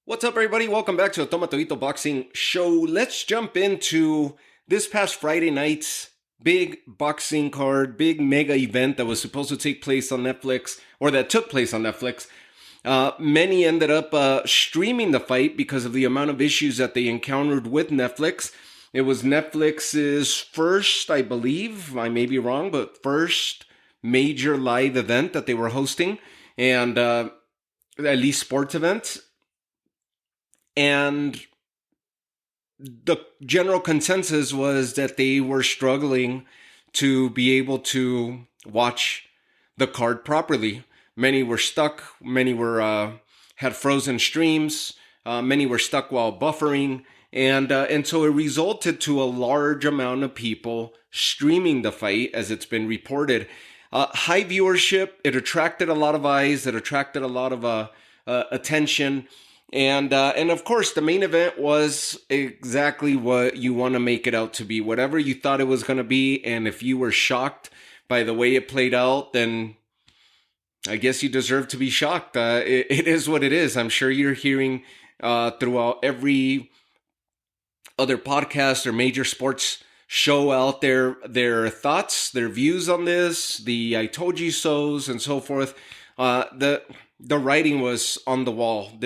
What's up, everybody? Welcome back to a Tomatoito Boxing Show. Let's jump into this past Friday night's big boxing card, big mega event that was supposed to take place on Netflix, or that took place on Netflix. Many ended up streaming the fight because of the amount of issues that they encountered with Netflix. It was Netflix's first, I believe, I may be wrong, but first major live event that they were hosting, and at least sports events. And the general consensus was that they were struggling to be able to watch the card properly. Many were stuck. Many were had frozen streams. Many were stuck while buffering, and so it resulted to a large amount of people streaming the fight, as it's been reported. High viewership. It attracted a lot of eyes. It attracted a lot of attention. And of course, the main event was exactly what you want to make it out to be. Whatever you thought it was going to be, and if you were shocked by the way it played out, then I guess you deserve to be shocked. It is what it is. I'm sure you're hearing throughout every other podcast or major sports show out there their thoughts, their views on this, the I told you so's and so forth. The writing was on the wall.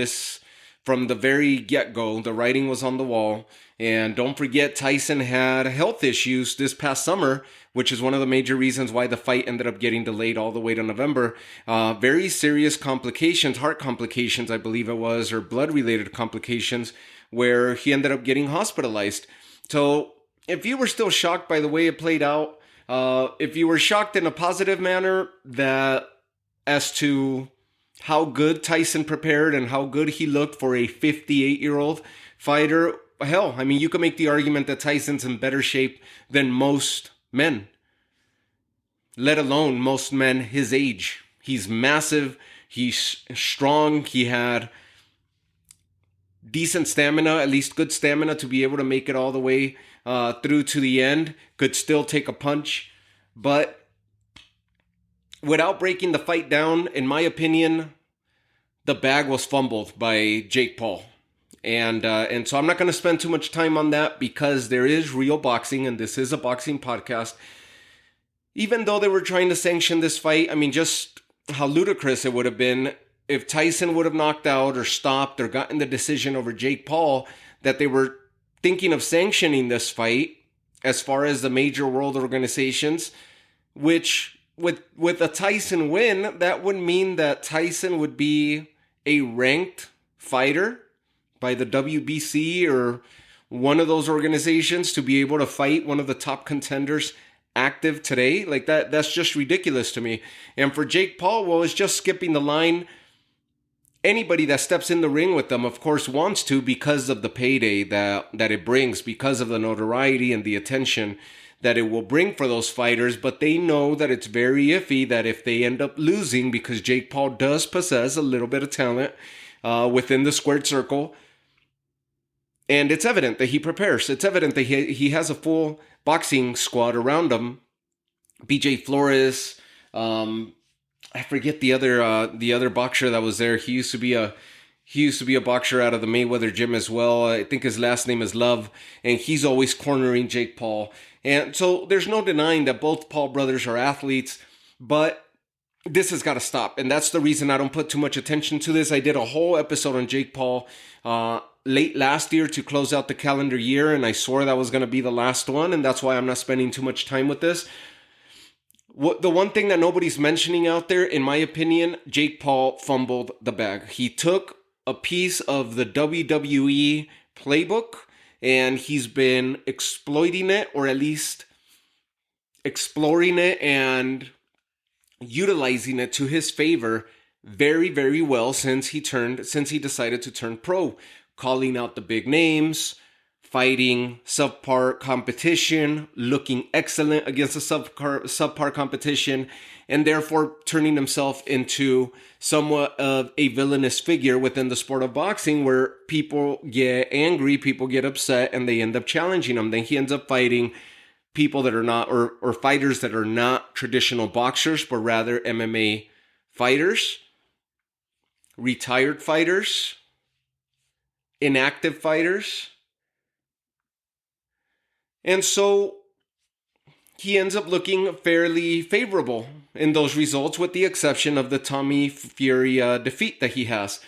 From the very get-go, the writing was on the wall. And don't forget, Tyson had health issues this past summer, which is one of the major reasons why the fight ended up getting delayed all the way to November. Very serious complications, heart complications, I believe it was, or blood-related complications, where he ended up getting hospitalized. So if you were still shocked by the way it played out, if you were shocked in a positive manner that as to how good Tyson prepared and how good he looked for a 58-year-old fighter, hell, I mean, you could make the argument that Tyson's in better shape than most men, let alone most men his age. He's massive, he's strong, he had decent stamina, at least good stamina to be able to make it all the way through to the end, could still take a punch, but without breaking the fight down, in my opinion, the bag was fumbled by Jake Paul. And so I'm not going to spend too much time on that because there is real boxing and this is a boxing podcast. Even though they were trying to sanction this fight, I mean, just how ludicrous it would have been if Tyson would have knocked out or stopped or gotten the decision over Jake Paul, that they were thinking of sanctioning this fight as far as the major world organizations, which with a Tyson win, that would mean that Tyson would be a ranked fighter by the WBC or one of those organizations to be able to fight one of the top contenders active today. Like that's just ridiculous to me. And for Jake Paul, well, it's just skipping the line. Anybody that steps in the ring with them, of course, wants to because of the payday that it brings, because of the notoriety and the attention that it will bring for those fighters, but they know that it's very iffy that if they end up losing, because Jake Paul does possess a little bit of talent within the squared circle, and it's evident that he prepares. It's evident that he has a full boxing squad around him. BJ Flores, I forget the other boxer that was there. He used to be a boxer out of the Mayweather gym as well. I think his last name is Love, and he's always cornering Jake Paul. And so there's no denying that both Paul brothers are athletes, but this has got to stop. And that's the reason I don't put too much attention to this. I did a whole episode on Jake Paul late last year to close out the calendar year, and I swore that was going to be the last one, and that's why I'm not spending too much time with this. The one thing that nobody's mentioning out there, in my opinion, Jake Paul fumbled the bag. He took a piece of the WWE playbook, and he's been exploiting it, or at least exploring it and utilizing it to his favor very, very well since he decided to turn pro, calling out the big names, fighting subpar competition, looking excellent against a subpar competition, and therefore turning himself into somewhat of a villainous figure within the sport of boxing, where people get angry, people get upset, and they end up challenging him. Then he ends up fighting people that are not, or fighters that are not traditional boxers, but rather MMA fighters, retired fighters, inactive fighters. And so he ends up looking fairly favorable in those results, with the exception of the Tommy Fury defeat that he has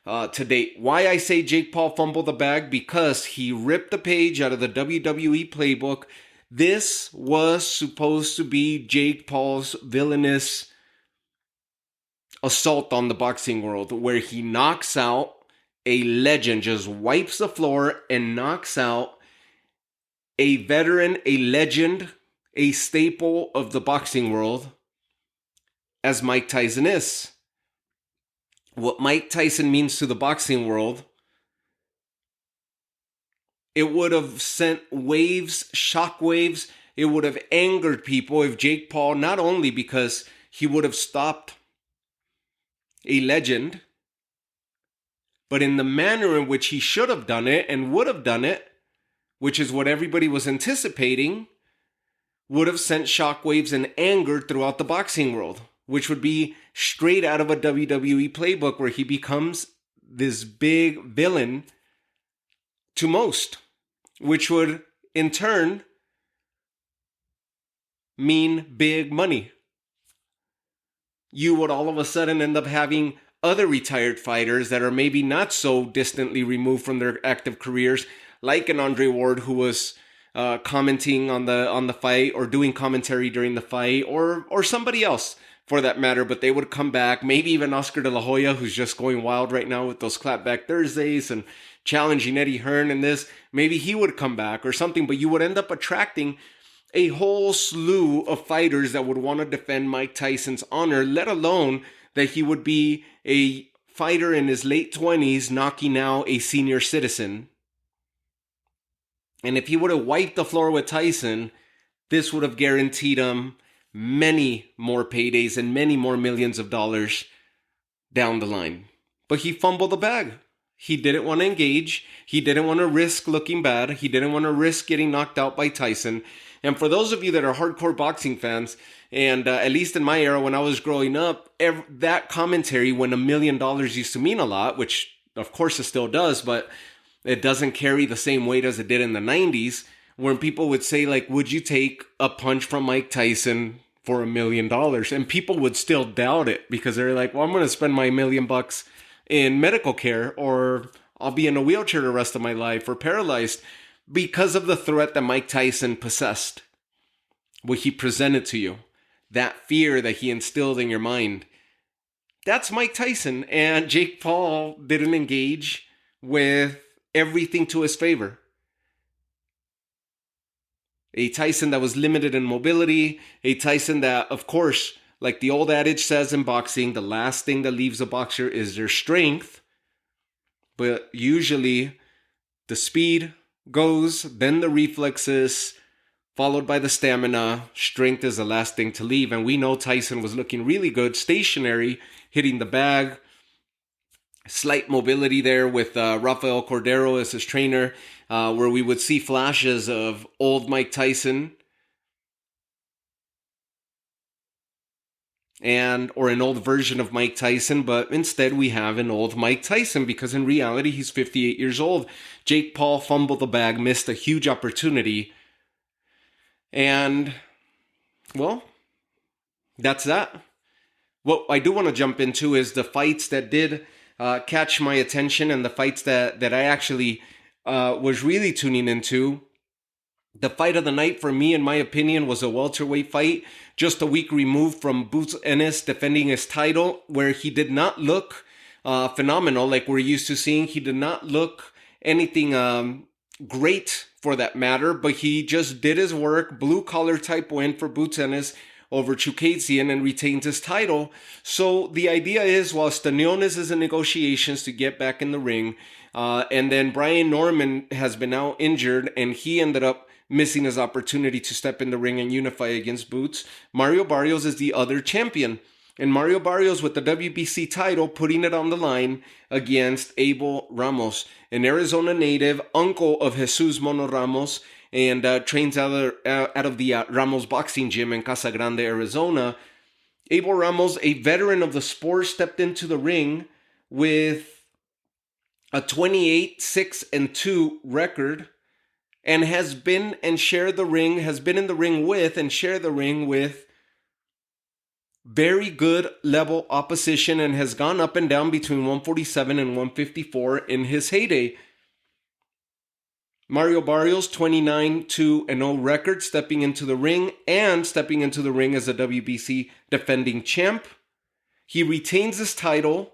to date. Why I say Jake Paul fumbled the bag? Because he ripped the page out of the WWE playbook. This was supposed to be Jake Paul's villainous assault on the boxing world, where he knocks out a legend, just wipes the floor and knocks out a veteran, a legend, a staple of the boxing world, as Mike Tyson is. What Mike Tyson means to the boxing world, it would have sent waves, shockwaves. It would have angered people if Jake Paul, not only because he would have stopped a legend, but in the manner in which he should have done it and would have done it, which is what everybody was anticipating, would have sent shockwaves and anger throughout the boxing world, which would be straight out of a WWE playbook, where he becomes this big villain to most, which would in turn mean big money. You would all of a sudden end up having other retired fighters that are maybe not so distantly removed from their active careers, like an Andre Ward, who was commenting on the fight, or doing commentary during the fight, or somebody else for that matter, but they would come back. Maybe even Oscar de la Hoya, who's just going wild right now with those clapback Thursdays and challenging Eddie Hearn in this. Maybe he would come back or something, but you would end up attracting a whole slew of fighters that would want to defend Mike Tyson's honor, let alone that he would be a fighter in his late 20s knocking out a senior citizen. And if he would have wiped the floor with Tyson, this would have guaranteed him many more paydays and many more millions of dollars down the line. But he fumbled the bag. He didn't want to engage. He didn't want to risk looking bad. He didn't want to risk getting knocked out by Tyson. And for those of you that are hardcore boxing fans, and at least in my era when I was growing up, that commentary, when $1 million used to mean a lot, which of course it still does, but it doesn't carry the same weight as it did in the 90s, when people would say, like, would you take a punch from Mike Tyson for $1 million? And people would still doubt it, because they're like, well, I'm going to spend my $1 million in medical care, or I'll be in a wheelchair the rest of my life, or paralyzed, because of the threat that Mike Tyson possessed, what he presented to you, that fear that he instilled in your mind. That's Mike Tyson. And Jake Paul didn't engage with everything to his favor. A Tyson that was limited in mobility, a Tyson that, of course, like the old adage says in boxing, the last thing that leaves a boxer is their strength. But usually the speed goes, then the reflexes, followed by the stamina. Strength is the last thing to leave. And we know Tyson was looking really good, stationary, hitting the bag. Slight mobility there with Rafael Cordero as his trainer, where we would see flashes of old Mike Tyson or an old version of Mike Tyson, but instead we have an old Mike Tyson, because in reality he's 58 years old. Jake Paul fumbled the bag, missed a huge opportunity, and well, that's that. What I do want to jump into is the fights that did catch my attention, and the fights that I actually was really tuning into. The fight of the night for me, in my opinion, was a welterweight fight, just a week removed from Boots Ennis defending his title, where he did not look phenomenal like we're used to seeing. He did not look anything great for that matter, but he just did his work. Blue collar type win for Boots Ennis over Chukatsian, and retains his title. So the idea is, while Stanionis is in negotiations to get back in the ring, and then Brian Norman has been out injured, and he ended up missing his opportunity to step in the ring and unify against Boots, Mario Barrios is the other champion. And Mario Barrios, with the WBC title, putting it on the line against Abel Ramos, an Arizona native, uncle of Jesus Mono Ramos, and trains out of the Ramos boxing gym in Casa Grande, Arizona. Abel Ramos, a veteran of the sport, stepped into the ring with a 28-6-2 record, and has been and shared the ring, has been in the ring with and shared the ring with very good level opposition, and has gone up and down between 147 and 154 in his heyday. Mario Barrios, 29-2-0 record, stepping into the ring as a WBC defending champ. He retains his title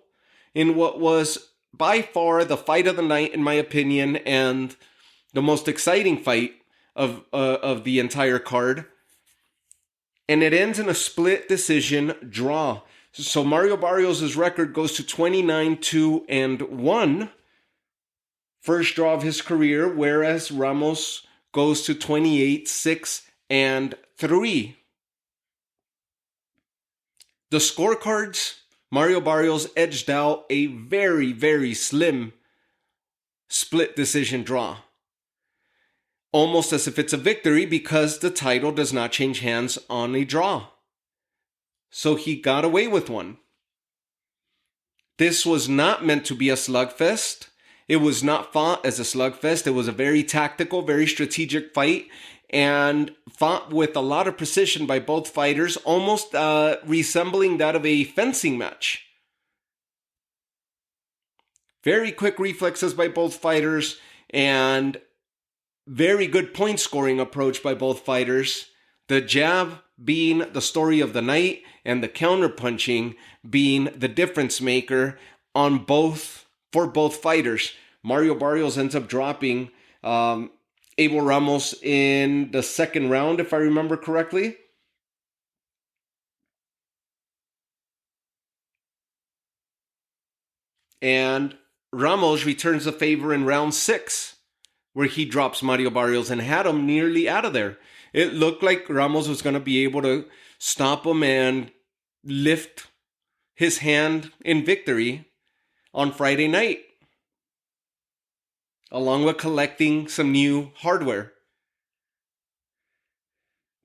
in what was by far the fight of the night, in my opinion, and the most exciting fight of the entire card. And it ends in a split decision draw. So Mario Barrios' record goes to 29-2-1. First draw of his career, whereas Ramos goes to 28-6-3. The scorecards, Mario Barrios edged out a very, very slim split decision draw. Almost as if it's a victory, because the title does not change hands on a draw. So he got away with one. This was not meant to be a slugfest. It was not fought as a slugfest. It was a very tactical, very strategic fight, and fought with a lot of precision by both fighters, almost resembling that of a fencing match. Very quick reflexes by both fighters, and very good point scoring approach by both fighters. The jab being the story of the night, and the counter punching being the difference maker for both fighters. Mario Barrios ends up dropping Abel Ramos in the second round, if I remember correctly. And Ramos returns the favor in round 6, where he drops Mario Barrios and had him nearly out of there. It looked like Ramos was going to be able to stop him and lift his hand in victory on Friday night, along with collecting some new hardware.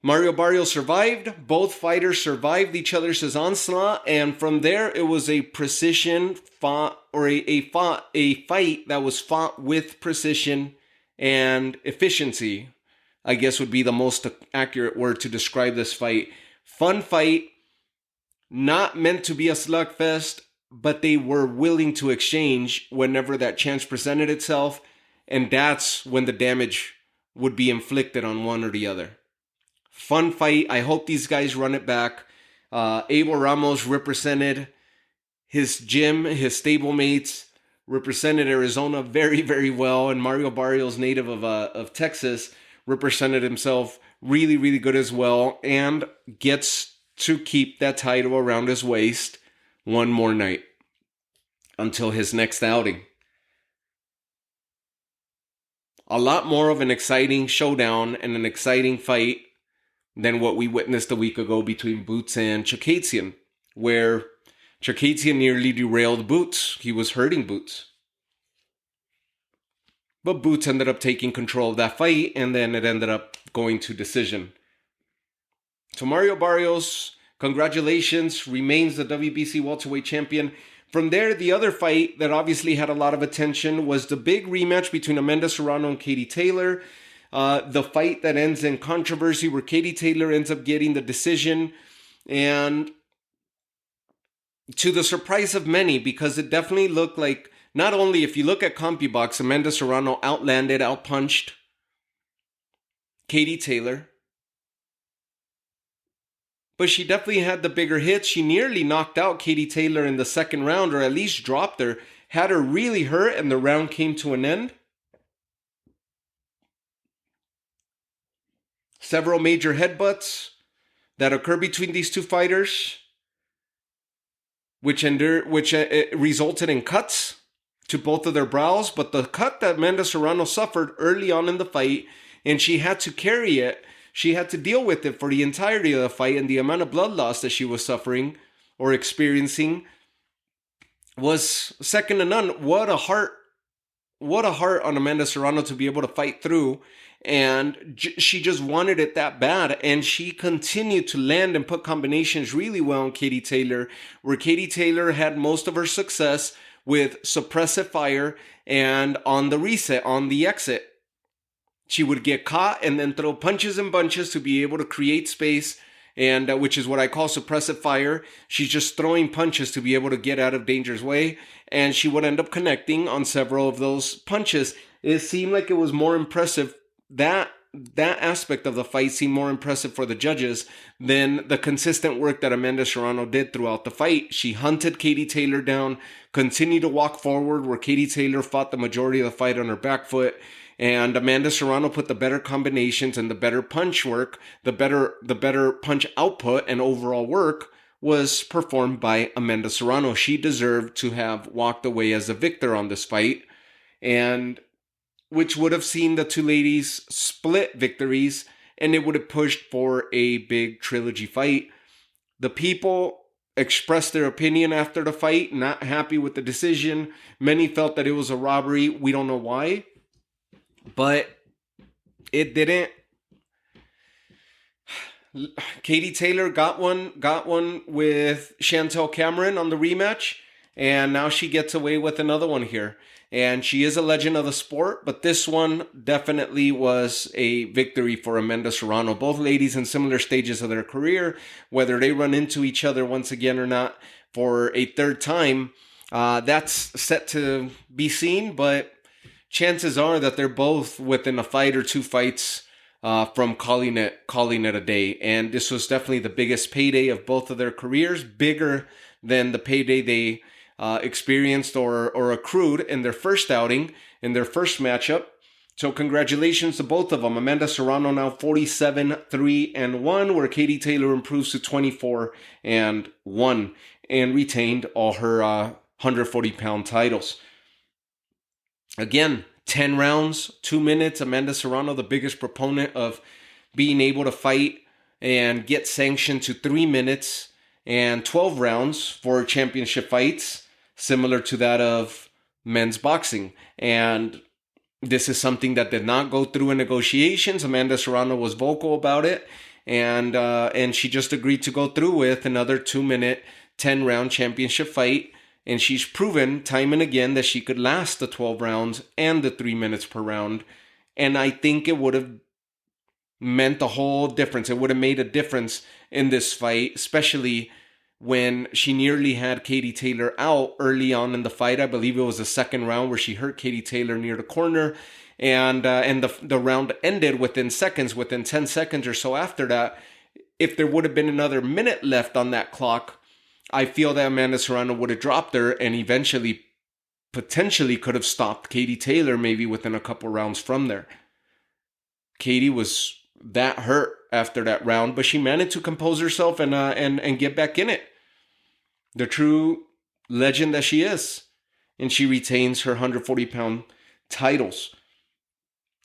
Mario Barrios survived. Both fighters survived each other's onslaught, and from there it was a precision fight, or a fight that was fought with precision and efficiency, I guess would be the most accurate word to describe this fight. Fun fight, not meant to be a slugfest, but they were willing to exchange whenever that chance presented itself, and that's when the damage would be inflicted on one or the other. Fun fight. I hope these guys run it back. Abel Ramos represented his gym, his stablemates, represented Arizona very, very well, and Mario Barrios, native of Texas, represented himself really, really good as well, and gets to keep that title around his waist one more night until his next outing. A lot more of an exciting showdown and an exciting fight than what we witnessed a week ago between Boots and Chikadze, where Chikadze nearly derailed Boots. He was hurting Boots. But Boots ended up taking control of that fight, and then it ended up going to decision. So Mario Barrios, congratulations, remains the WBC welterweight champion. From there, the other fight that obviously had a lot of attention was the big rematch between Amanda Serrano and Katie Taylor. The fight that ends in controversy, where Katie Taylor ends up getting the decision, and to the surprise of many, because it definitely looked like, not only if you look at CompuBox, Amanda Serrano outpunched Katie Taylor, but she definitely had the bigger hits. She nearly knocked out Katie Taylor in the second round, or at least dropped her, had her really hurt, and the round came to an end. Several major headbutts that occur between these two fighters, which resulted in cuts to both of their brows. But the cut that Amanda Serrano suffered early on in the fight, and she had to carry it, she had to deal with it for the entirety of the fight, and the amount of blood loss that she was suffering or experiencing was second to none. What a heart on Amanda Serrano to be able to fight through. And she just wanted it that bad, and she continued to land and put combinations really well on Katie Taylor, where Katie Taylor had most of her success with suppressive fire and on the reset, on the exit. She would get caught and then throw punches and bunches to be able to create space, and which is what I call suppressive fire. She's just throwing punches to be able to get out of danger's way, and she would end up connecting on several of those punches. It seemed like it was more impressive. That aspect of the fight seemed more impressive for the judges than the consistent work that Amanda Serrano did throughout the fight. She hunted Katie Taylor down, continued to walk forward where Katie Taylor fought the majority of the fight on her back foot. And Amanda Serrano put the better combinations and the better punch work, the better punch output and overall work was performed by Amanda Serrano. She deserved to have walked away as a victor on this fight, and which would have seen the two ladies split victories, and it would have pushed for a big trilogy fight. The people expressed their opinion after the fight, not happy with the decision. Many felt that it was a robbery. We don't know why, but it didn't. Katie Taylor got one with Chantel Cameron on the rematch, and now she gets away with another one here. And she is a legend of the sport, but this one definitely was a victory for Amanda Serrano. Both ladies in similar stages of their career, whether they run into each other once again or not for a third time, that's set to be seen, but chances are that they're both within a fight or two fights from calling it a day. And this was definitely the biggest payday of both of their careers, bigger than the payday they experienced or accrued in their first outing, in their first matchup. So congratulations to both of them. Amanda Serrano now 47-3-1, where Katie Taylor improves to 24-1 and retained all her 140-pound titles. Again, 10 rounds, 2 minutes. Amanda Serrano, the biggest proponent of being able to fight and get sanctioned to 3 minutes and 12 rounds for championship fights, similar to that of men's boxing. And this is something that did not go through in negotiations. Amanda Serrano was vocal about it, and she just agreed to go through with another 2-minute, 10-round championship fight. And she's proven time and again that she could last the 12 rounds and the 3 minutes per round. And I think it would have meant a whole difference. It would have made a difference in this fight, especially when she nearly had Katie Taylor out early on in the fight. I believe it was the second round where she hurt Katie Taylor near the corner, and the round ended within 10 seconds or so after that. If there would have been another minute left on that clock, I feel that Amanda Serrano would have dropped her and eventually potentially could have stopped Katie Taylor maybe within a couple rounds from there. Katie was that hurt after that round, but she managed to compose herself and get back in it. The true legend that she is. And she retains her 140-pound titles.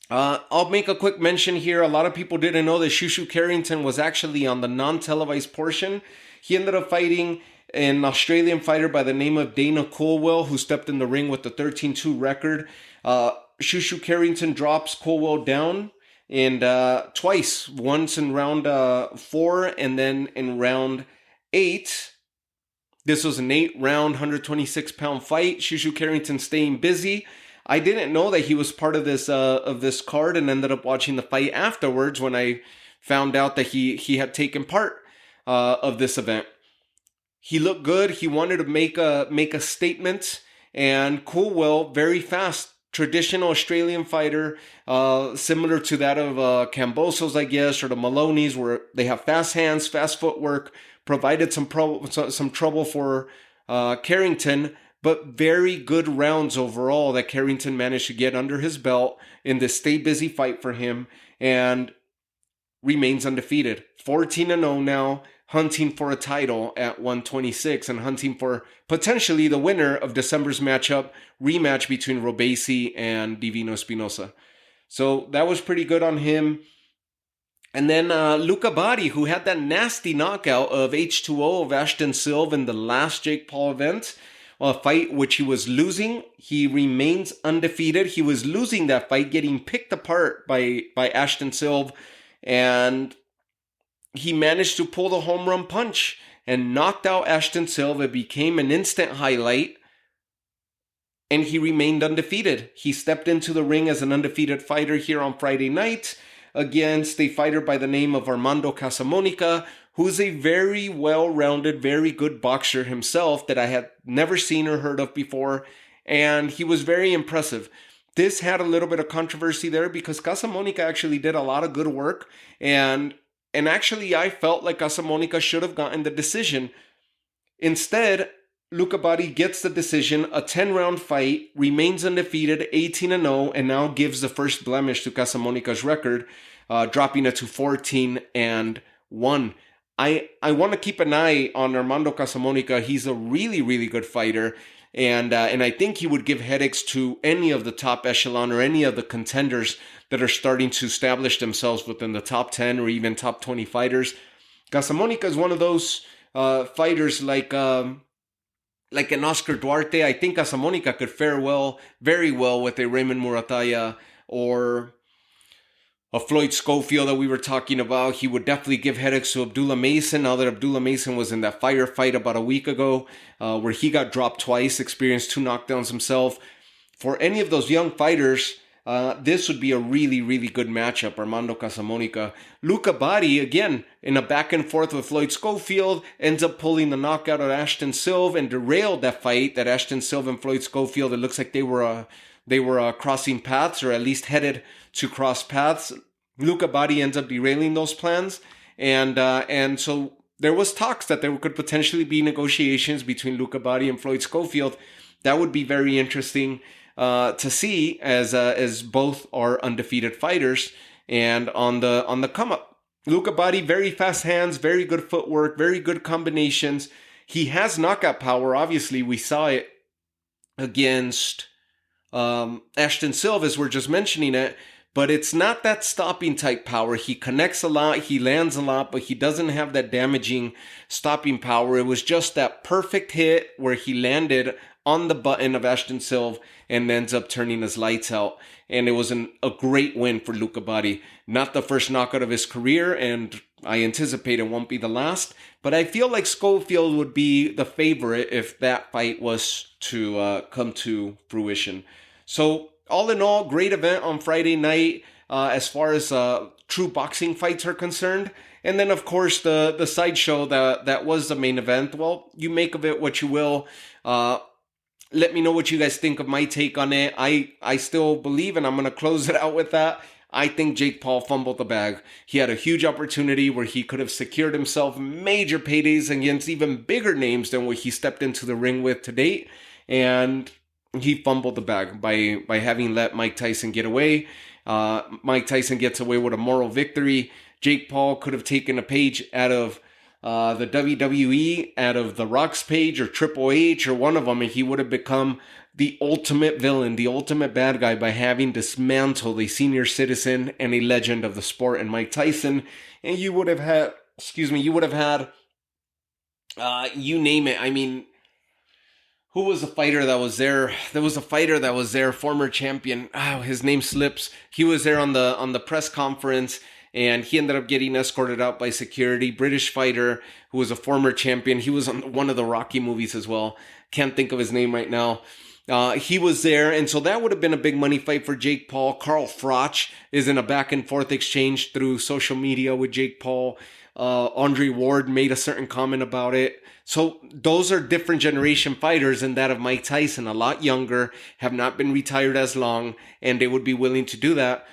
I'll make a quick mention here. A lot of people didn't know that Shushu Carrington was actually on the non-televised portion. He ended up fighting an Australian fighter by the name of Dana Colwell, who stepped in the ring with the 13-2 record. Shushu Carrington drops Colwell down and twice, once in round 4 and then in round 8. This was an 8-round, 126-pound fight. Shushu Carrington staying busy. I didn't know that he was part of this card, and ended up watching the fight afterwards when I found out that he had taken part of this event. He looked good. He wanted to make a statement, and Colwell, very fast, traditional Australian fighter, similar to that of Cambosos, I guess, or the Maloneys, where they have fast hands, fast footwork, provided some trouble for Carrington, but very good rounds overall that Carrington managed to get under his belt in this stay busy fight for him, and remains undefeated. 14-0 now, hunting for a title at 126 and hunting for potentially the winner of December's rematch between Robesi and Divino Espinosa. So that was pretty good on him. And then Luca Bari, who had that nasty knockout of H2O of Ashton Silva in the last Jake Paul event, a fight which he was losing. He remains undefeated. He was losing that fight, getting picked apart by Ashton Silva, and he managed to pull the home run punch and knocked out Ashton Silva. It became an instant highlight. and he remained undefeated. He stepped into the ring as an undefeated fighter here on Friday night against a fighter by the name of Armando Casamonica, who's a very well-rounded, very good boxer himself that I had never seen or heard of before, and he was very impressive. This had a little bit of controversy there because Casamonica actually did a lot of good work, and actually I felt like Casamonica should have gotten the decision. Instead, Luca Bari gets the decision, a 10-round fight, remains undefeated, 18-0, and now gives the first blemish to Casamonica's record, dropping it to 14-1. I want to keep an eye on Armando Casamonica. He's a really, really good fighter, and I think he would give headaches to any of the top echelon or any of the contenders that are starting to establish themselves within the top 10 or even top 20 fighters. Casamonica is one of those fighters like an Oscar Duarte. I think Casamonica could fare very well with a Raymond Murataya or a Floyd Schofield that we were talking about. He would definitely give headaches to Abdullah Mason, now that Abdullah Mason was in that firefight about a week ago where he got dropped twice, experienced 2 knockdowns himself. For any of those young fighters, this would be a really, really good matchup, Armando Casamonica. Luca Bari, again, in a back and forth with Floyd Schofield, ends up pulling the knockout of Ashton Silva and derailed that fight, that Ashton Silva and Floyd Schofield. It looks like they were crossing paths, or at least headed to cross paths. Luca Bari ends up derailing those plans, and so there was talks that there could potentially be negotiations between Luca Bari and Floyd Schofield. That would be very interesting to see, as both are undefeated fighters and on the come up. Luca Bari, very fast hands, very good footwork, very good combinations. He has knockout power. Obviously, we saw it against Ashton Silva, as we're just mentioning it, but it's not that stopping type power. He connects a lot, he lands a lot, but he doesn't have that damaging stopping power. It was just that perfect hit where he landed on the button of Ashton Silva and ends up turning his lights out. And it was a great win for Luca Bari. Not the first knockout of his career, and I anticipate it won't be the last. But I feel like Schofield would be the favorite if that fight was to come to fruition. So all in all, great event on Friday night as far as true boxing fights are concerned. And then, of course, the sideshow that was the main event. Well, you make of it what you will. Let me know what you guys think of my take on it. I still believe, and I'm going to close it out with that, I think Jake Paul fumbled the bag. He had a huge opportunity where he could have secured himself major paydays against even bigger names than what he stepped into the ring with to date. And he fumbled the bag by having let Mike Tyson get away. Mike Tyson gets away with a moral victory. Jake Paul could have taken a page out of the WWE, out of The Rock's page or Triple H or one of them, and he would have become the ultimate villain, the ultimate bad guy, by having dismantled a senior citizen and a legend of the sport in Mike Tyson. And you would have had, you name it. I mean, who was the fighter that was there? There was a fighter that was there, former champion. Oh, his name slips. He was there on the press conference, and he ended up getting escorted out by security. British fighter who was a former champion. He was on one of the Rocky movies as well. Can't think of his name right now. He was there, and so that would have been a big money fight for Jake Paul. Carl Froch is in a back and forth exchange through social media with Jake Paul. Andre Ward made a certain comment about it. So those are different generation fighters than that of Mike Tyson, a lot younger, have not been retired as long, and they would be willing to do that.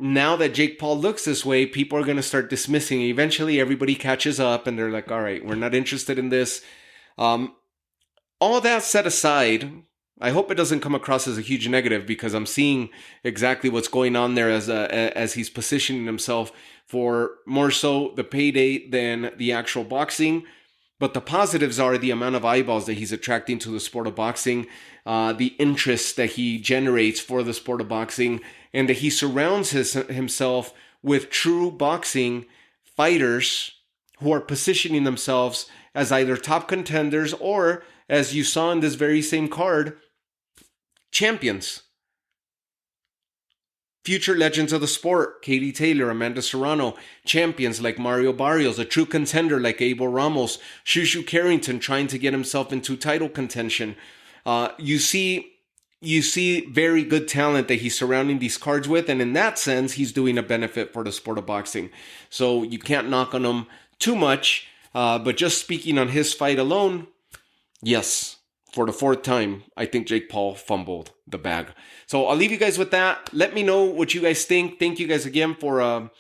Now that Jake Paul looks this way, people are going to start dismissing. Eventually, everybody catches up, and they're like, all right, we're not interested in this. All that set aside, I hope it doesn't come across as a huge negative, because I'm seeing exactly what's going on there as he's positioning himself for more so the payday than the actual boxing. But the positives are the amount of eyeballs that he's attracting to the sport of boxing, the interest that he generates for the sport of boxing, and that he surrounds himself with true boxing fighters who are positioning themselves as either top contenders or, as you saw in this very same card, champions. Future legends of the sport, Katie Taylor, Amanda Serrano, champions like Mario Barrios, a true contender like Abel Ramos, Shushu Carrington trying to get himself into title contention. You see you see very good talent that he's surrounding these cards with. And in that sense, he's doing a benefit for the sport of boxing. So you can't knock on him too much. But just speaking on his fight alone, yes, for the fourth time, I think Jake Paul fumbled the bag. So I'll leave you guys with that. Let me know what you guys think. Thank you guys again for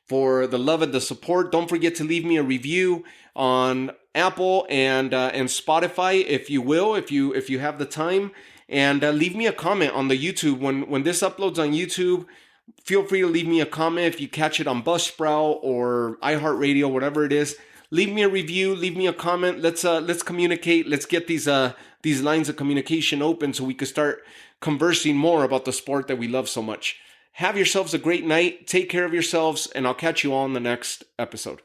the love and the support. Don't forget to leave me a review on Apple and Spotify, if you will, if you have the time. And leave me a comment on the YouTube. When this uploads on YouTube, feel free to leave me a comment. If you catch it on Buzzsprout or iHeartRadio, whatever it is, leave me a review, leave me a comment. Let's communicate. Let's get these lines of communication open so we can start conversing more about the sport that we love so much. Have yourselves a great night. Take care of yourselves, and I'll catch you all in the next episode.